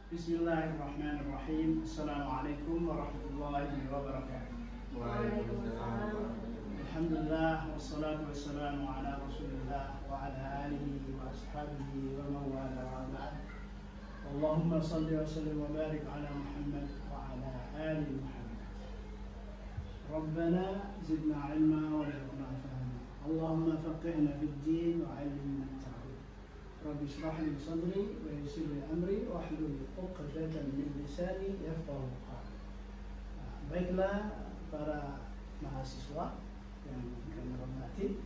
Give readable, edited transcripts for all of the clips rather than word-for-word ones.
Bismillahirrahmanirrahim. Assalamualaikum warahmatullahi wabarakatuh. Waalaikumsalam. Alhamdulillah wassalatu wassalamu ala Rasulillah wa ala alihi wa ashabihi wa man wala wa ba'd. Allahumma shalli wa sallim wa barik ala Muhammad wa ala ali Muhammad. Rabbana zidna ilma wa warzuqna fahma. Allahumma faqihna fid din wa 'allimna at-ta'wil. Rabbi shrah li sadri wa yassir li amri wahlul 'uqdatam min lisani yafqahu qawli. Baiklah para mahasiswa yang kami hormati,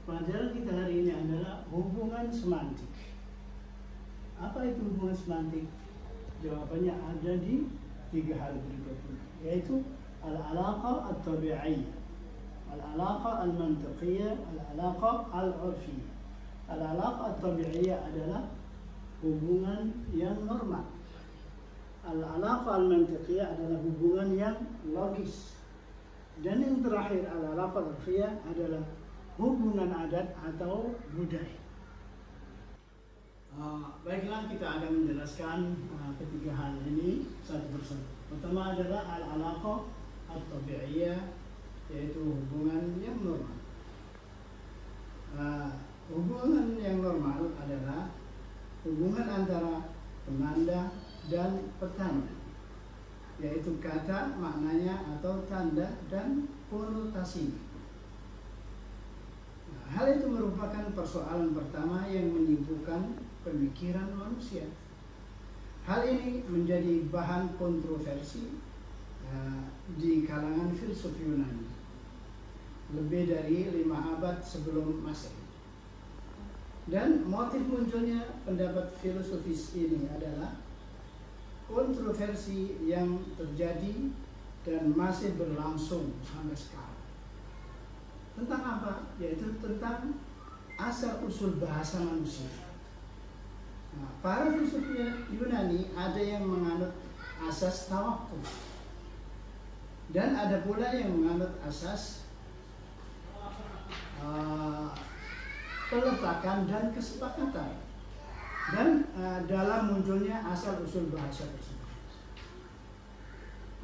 pelajaran kita hari ini adalah hubungan semantik. Apa itu hubungan semantik? Jawabannya ada di 3 hal berikut ini, yaitu al-alaqa at-tabi'iyyah, al-alaqa al-mantiqiyah, al-alaqa al-'urfiyyah. Al-alaqa at-tabi'iyyah adalah hubungan yang normal. Al-alaqa al-mantiqiyah adalah hubungan yang logis. Dan yang terakhir, al-alaqa al-'urfiyyah adalah hubungan adat atau budaya. Baiklah, kita akan menjelaskan ketiga hal ini satu persatu. Pertama adalah al-alaqa at-tabi'iyyah, yaitu hubungan yang normal. Hubungan yang normal adalah hubungan antara penanda dan petanda, yaitu kata, maknanya atau tanda dan konotasinya. Hal itu merupakan persoalan pertama yang menyibukkan pemikiran manusia. Hal ini menjadi bahan kontroversi di kalangan filsuf Yunani lebih dari 5 abad sebelum Masehi. Dan motif munculnya pendapat filosofis ini adalah kontroversi yang terjadi dan masih berlangsung sampai sekarang. Tentang apa? Yaitu tentang asal-usul bahasa manusia. Para filsuf Yunani ada yang menganut asas tawakuf, dan ada pula yang menganut asas peletakan dan kesepakatan, dan dalam munculnya asal-usul bahasa tersebut.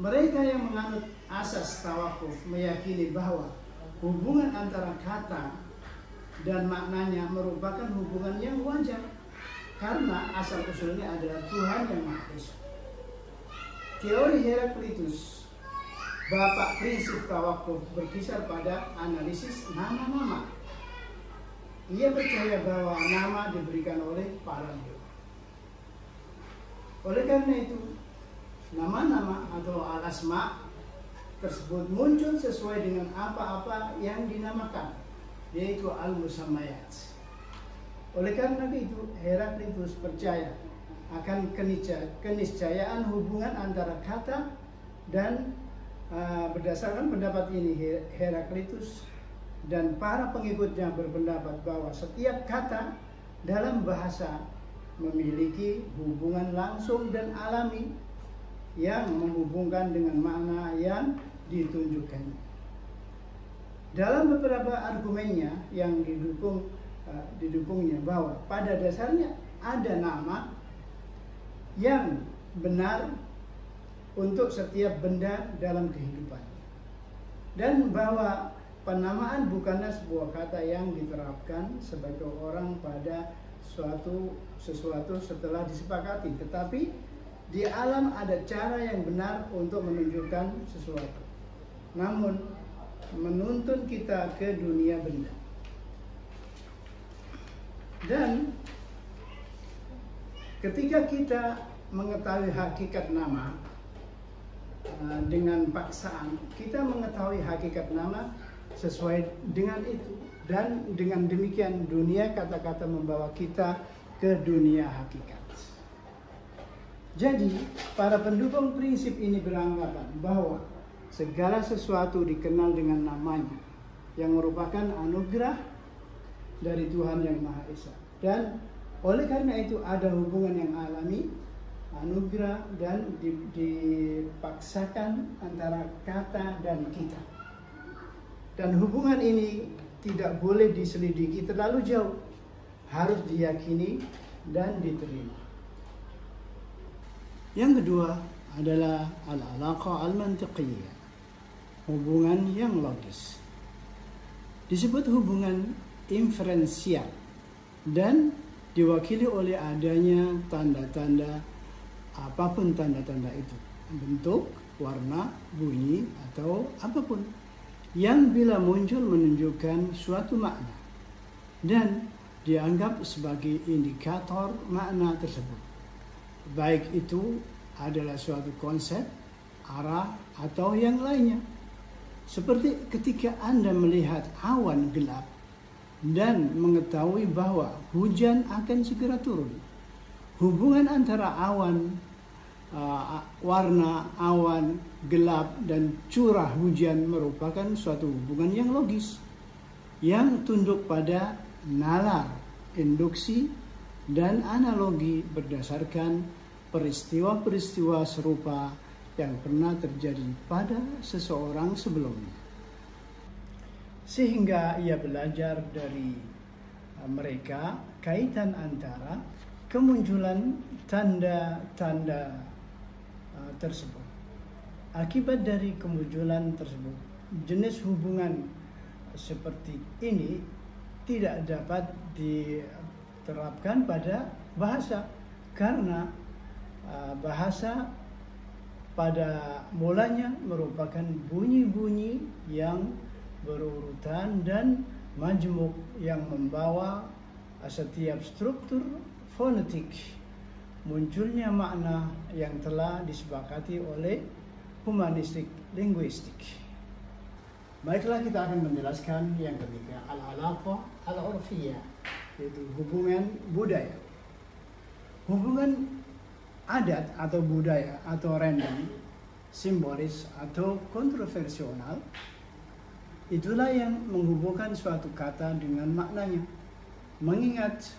Mereka yang menganut asas tawakuf meyakini bahwa hubungan antara kata dan maknanya merupakan hubungan yang wajar karena asal-usulnya adalah Tuhan yang Maha Esa. Teori Heraklitus, bapak prinsip tawakuf, berkisar pada analisis nama-nama. Ia percaya bahwa nama diberikan oleh para dewa. Oleh karena itu, nama-nama atau al-asma tersebut muncul sesuai dengan apa-apa yang dinamakan, yaitu al-musammayat. Oleh karena itu, Heraklitus percaya akan keniscayaan hubungan antara kata dan berdasarkan pendapat ini, Heraklitus dan para pengikutnya berpendapat bahwa setiap kata dalam bahasa memiliki hubungan langsung dan alami yang menghubungkan dengan makna yang ditunjukkannya. Dalam beberapa argumennya yang didukungnya bahwa pada dasarnya ada nama yang benar untuk setiap benda dalam kehidupan, dan bahwa penamaan bukanlah sebuah kata yang diterapkan sebagai orang pada sesuatu setelah disepakati, tetapi di alam ada cara yang benar untuk menunjukkan sesuatu, namun menuntun kita ke dunia benda. Dan ketika kita mengetahui hakikat nama dengan paksaan, kita mengetahui hakikat nama sesuai dengan itu, dan dengan demikian dunia kata-kata membawa kita ke dunia hakikat. Jadi para pendukung prinsip ini beranggapan bahwa segala sesuatu dikenal dengan namanya, yang merupakan anugerah dari Tuhan yang Maha Esa, dan oleh karena itu ada hubungan yang alami, anugerah, dan dipaksakan antara kata dan kita. Dan hubungan ini tidak boleh diselidiki terlalu jauh, harus diyakini dan diterima. Yang kedua adalah al-alaqah al-mantiqiyah, hubungan yang logis. Disebut hubungan inferensial dan diwakili oleh adanya tanda-tanda, apapun tanda-tanda itu, bentuk, warna, bunyi, atau apapun yang bila muncul menunjukkan suatu makna dan dianggap sebagai indikator makna tersebut, baik itu adalah suatu konsep, arah, atau yang lainnya. Seperti ketika Anda melihat awan gelap dan mengetahui bahwa hujan akan segera turun. Hubungan antara awan, warna awan gelap dan curah hujan merupakan suatu hubungan yang logis, yang tunduk pada nalar, induksi, dan analogi berdasarkan peristiwa-peristiwa serupa yang pernah terjadi pada seseorang sebelumnya. Sehingga ia belajar dari mereka kaitan antara kemunculan tanda-tanda tersebut. Akibat dari kemunculan tersebut, jenis hubungan seperti ini tidak dapat diterapkan pada bahasa, karena bahasa pada mulanya merupakan bunyi-bunyi yang berurutan dan majmuk yang membawa setiap struktur fonetik munculnya makna yang telah disepakati oleh humanistik linguistik. Baiklah, kita akan menjelaskan yang ketiga, al-alaqah al-urfiyah, yaitu hubungan budaya. Hubungan adat atau budaya atau random, simbolis atau kontroversial, itulah yang menghubungkan suatu kata dengan maknanya. Mengingat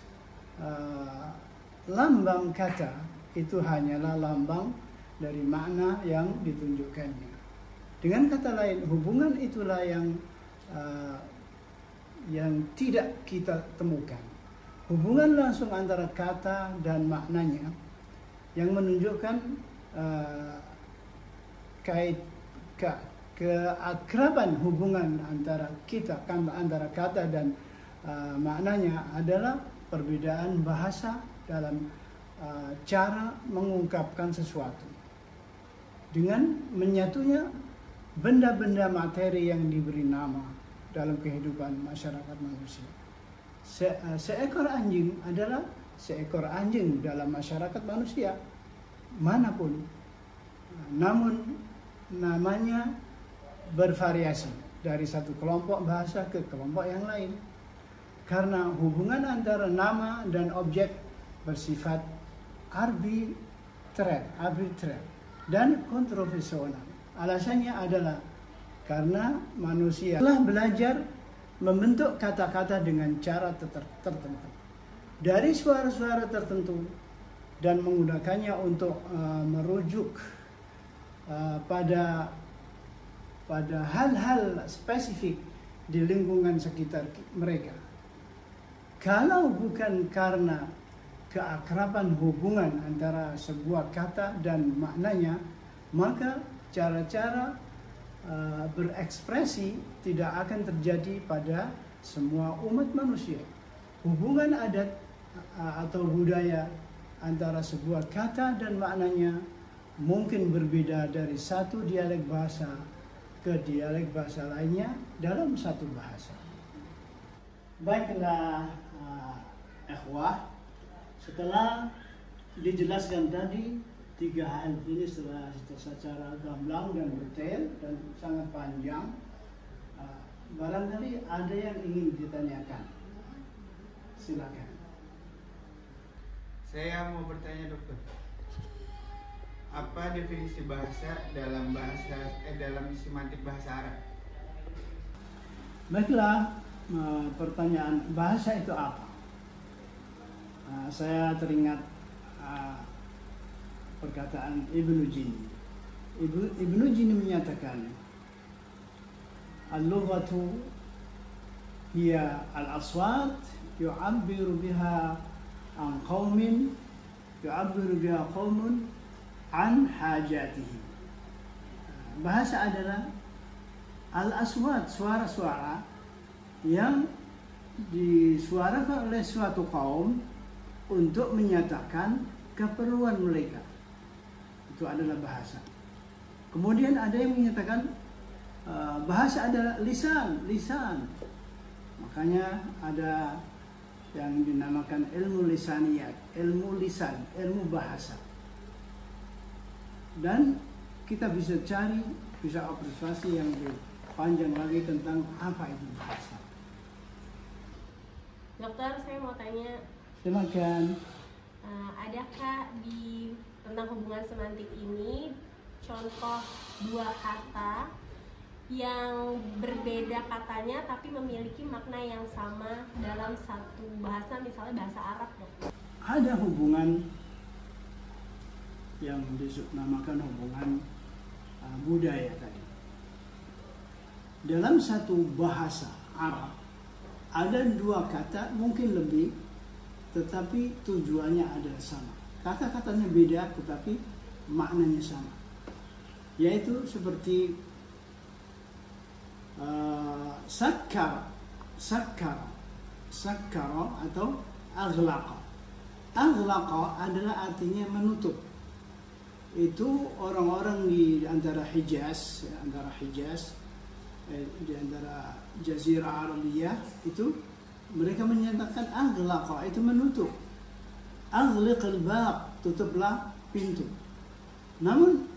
lambang kata itu hanyalah lambang dari makna yang ditunjukkannya. Dengan kata lain, hubungan itulah yang tidak kita temukan. Hubungan langsung antara kata dan maknanya yang menunjukkan keakraban hubungan antara kata dan maknanya adalah perbedaan bahasa dalam cara mengungkapkan sesuatu. Dengan menyatunya benda-benda materi yang diberi nama dalam kehidupan masyarakat manusia. Seekor anjing adalah seekor anjing dalam masyarakat manusia manapun, namun namanya bervariasi dari satu kelompok bahasa ke kelompok yang lain, karena hubungan antara nama dan objek bersifat arbitrer dan kontroversial. Alasannya adalah karena manusia telah belajar membentuk kata-kata dengan cara tertentu dari suara-suara tertentu dan menggunakannya untuk merujuk pada hal-hal spesifik di lingkungan sekitar mereka. Kalau bukan karena keakraban hubungan antara sebuah kata dan maknanya, maka cara-cara berekspresi tidak akan terjadi pada semua umat manusia. Hubungan adat atau budaya antara sebuah kata dan maknanya mungkin berbeda dari satu dialek bahasa ke dialek bahasa lainnya dalam satu bahasa. Baiklah, ikhwah, setelah dijelaskan tadi tiga hal ini secara gamblang dan detail dan sangat panjang, barangkali ada yang ingin ditanyakan. Silakan. Saya mau bertanya, dokter. Apa definisi bahasa dalam semantik bahasa Arab? Baiklah, pertanyaan bahasa itu apa? Saya teringat perkataan Ibnu Jini. Ibnu Jini menyatakan, al-lughatu hiya al-aswat yu'abbiru biha an qaumin, yu'abbiru biha qaumun an hajatihi. Bahasa adalah al-aswat, suara-suara yang disuarakan oleh suatu kaum untuk menyatakan keperluan mereka. Itu adalah bahasa. Kemudian ada yang menyatakan bahasa adalah lisan. Makanya ada yang dinamakan ilmu lisaniyat, ilmu lisan, ilmu bahasa. Dan kita bisa cari, bisa observasi yang lebih panjang lagi tentang apa itu bahasa. Dokter, saya mau tanya, Silakan. adakah di tentang hubungan semantik ini contoh dua kata yang berbeda katanya tapi memiliki makna yang sama dalam satu bahasa, misalnya bahasa Arab, dokter? Ada hubungan yang dinamakan hubungan budaya tadi. Dalam satu bahasa Arab ada dua kata, mungkin lebih, tetapi tujuannya adalah sama. Kata-katanya beda tetapi maknanya sama. Yaitu seperti sakkara atau aghlaqa. Aghlaqa adalah artinya menutup. Itu orang-orang di antara Hijaz, di antara Jazirah Arabiyah itu mereka menyatakan aghlaqa itu menutup. Aghliqal bab, tutuplah pintu. Namun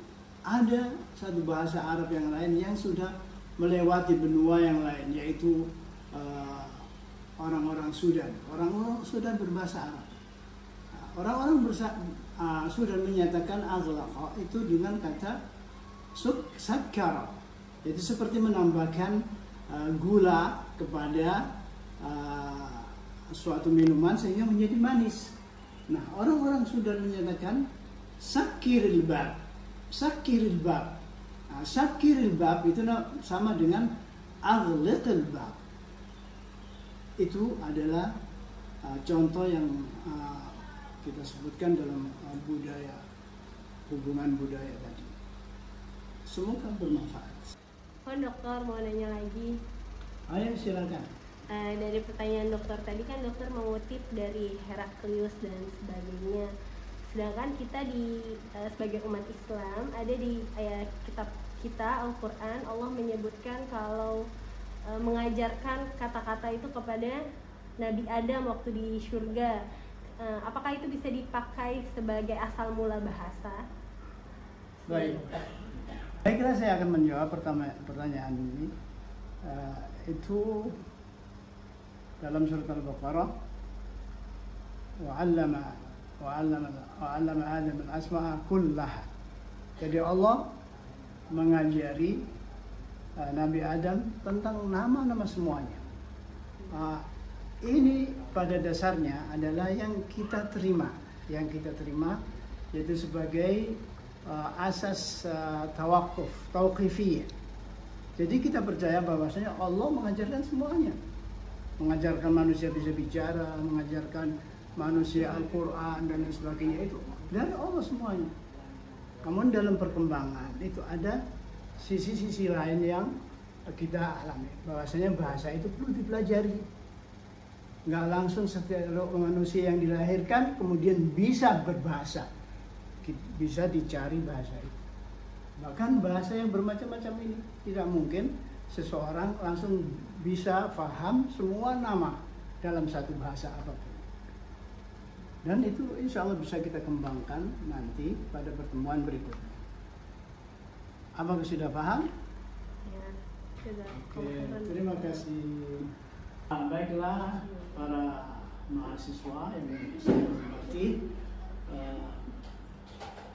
ada satu bahasa Arab yang lain yang sudah melewati benua yang lain, yaitu orang-orang Sudan. Orang-orang Sudan berbahasa Arab. Orang-orang Sudan menyatakan aghlaqa itu dengan kata sakkara. Itu seperti menambahkan gula kepada suatu minuman sehingga menjadi manis. Nah, orang-orang Sudan menyatakan sakkiril bab. Sakkiril bab. Sakkiril bab itu sama dengan aghliqil bab. Itu adalah contoh yang kita sebutkan dalam budaya, hubungan budaya tadi. Semoga bermanfaat. Dokter mau nanya lagi. Ayo silakan. Dari pertanyaan dokter tadi kan dokter mengutip dari Heraklius dan sebagainya. Sedangkan kita sebagai umat Islam ada di kitab kita Al-Quran, Allah menyebutkan kalau mengajarkan kata-kata itu kepada Nabi Adam waktu di surga. Apakah itu bisa dipakai sebagai asal mula bahasa? Baik. Baiklah, saya akan menjawab pertanyaan ini. Itu dalam surat Al-Baqarah, wa'allama Adam al-asma'a kullaha. Jadi Allah mengajari Nabi Adam tentang nama-nama semuanya. Ini pada dasarnya adalah yang kita terima, yaitu sebagai asas tauqifiyah. Jadi kita percaya bahwasanya Allah mengajarkan semuanya. Mengajarkan manusia bisa bicara, mengajarkan manusia Al-Quran dan lain sebagainya, itu dari Allah semuanya. Namun dalam perkembangan itu ada sisi-sisi lain yang kita alami. Bahwasanya bahasa itu perlu dipelajari. Nggak langsung setiap manusia yang dilahirkan kemudian bisa berbahasa. Bisa dicari bahasa itu. Bahkan bahasa yang bermacam-macam ini tidak mungkin seseorang langsung bisa paham semua nama dalam satu bahasa apapun. Dan itu insya Allah bisa kita kembangkan nanti pada pertemuan berikutnya. Apakah sudah paham? Ya, sudah. Oke, terima kasih. Baiklah para mahasiswa yang saya hormati,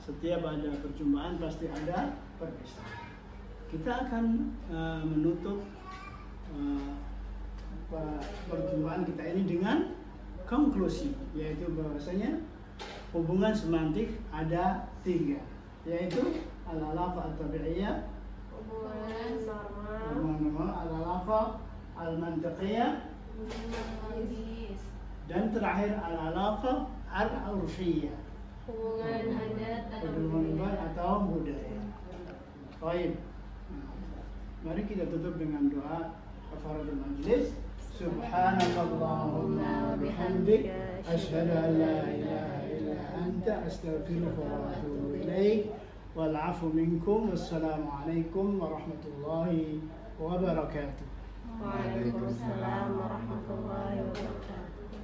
setiap ada perjumpaan pasti ada perpisahan. Kita akan menutup perjumpaan kita ini dengan konklusi, yaitu bahwasanya hubungan semantik ada 3, yaitu al-alaqah at-tabi'iyah, Hubungan normal, al-alaqah al-mantiqiyah, dan terakhir al-alaqah al-urfiyah. hubungan adat atau Hubungan Baik. Mari kita tutup dengan doa kafaratul majlis. Subhanakallahumma bihamdik asyhadu an la ilaha illa anta astaghfiruka wa atubu ilaik. Wal 'afu minkum. Wassalamualaikum warahmatullahi wabarakatuh. Waalaikumsalam warahmatullahi wabarakatuh.